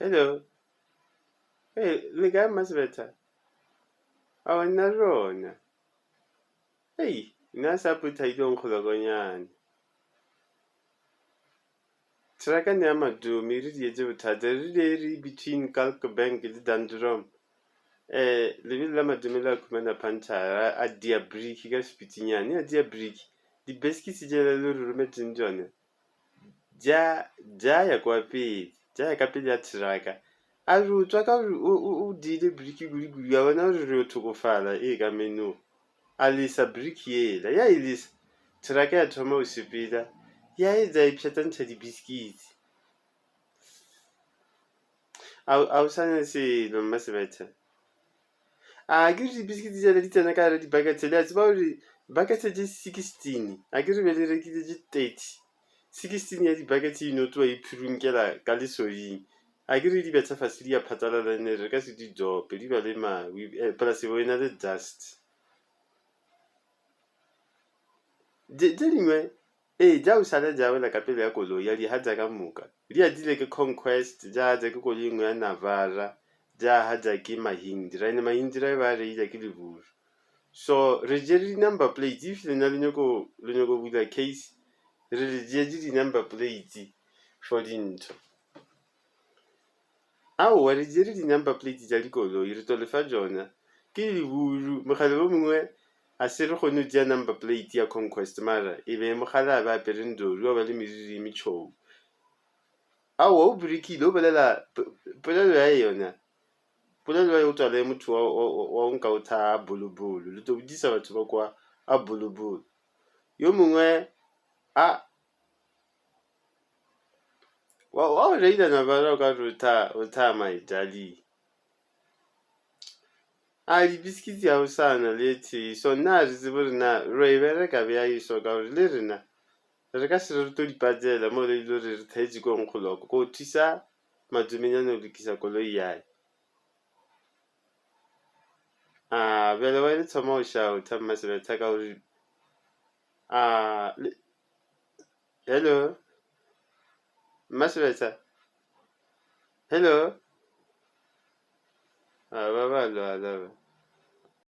Hello. Hey, le kae Masebetha? A wena rona. Hey, nna sa phuthaileng kgolokonyane. Trakane ya Madume re di etse bothata re re between Kalkbank le Dundrum. Lebelo la Madume la khumana phantshara a dia brick ka sepitinyane a dia brick. Di biscuits je le re rometseng tsone. Ja ya kwa pele. Ja ya ka pele ya traka. A re o tswa ka o dile brick guli ya bona re o thokofala e ka menu. Alisa brick yela ya ilisa traka ya thoma o sepela ya etsa ipshatantsha di biscuits a o sana se no Masebetha a ke di biscuits di tsena ka re di buckets le a tseba hore buckets di 16 a ke re be le rekile di 30 16 ya di buckets ino twa iphirunkela ka lesoding a ke re di betsa fasili ya phatsalala ne re ka se di jope di ba le ma plus bona le dust dingwe ja o sala ja wela ka pele ya koloi ya di hatsa ka moka di a dile ke Conquest ja ke koloi engwe ya Navara ja hatsa ke Mahindra Mahindra ba re ila ke leburu so re je di number plates if le na le nyoko bula case re je di number plates for dintho wa re je di number plates ja dikoloi re to le fa jona ke leburu mogale o mongwe a se re kgone dia number plate ya Conquest mara e be mogala ba perendori wa ba le meriri metšhou o brikile o bolela polelo ya yona polelo ya o tswa le motho wa nka o tha bolobolo le to bodisa batho ba kwa a bolobolo yo mongwe wa re ila na ba ka o tha maitali di biscuits ya o sana leti so na re tsebe rena re bereka be ya iso ka gore le rena re ka se re to di patela mo le ile re thaetse go nkgoloko go thusa Madumenyane o lokisa koloi yae bele wa le thoma o sha o tha Masebetha ka gore hello Masebetha hello ba lo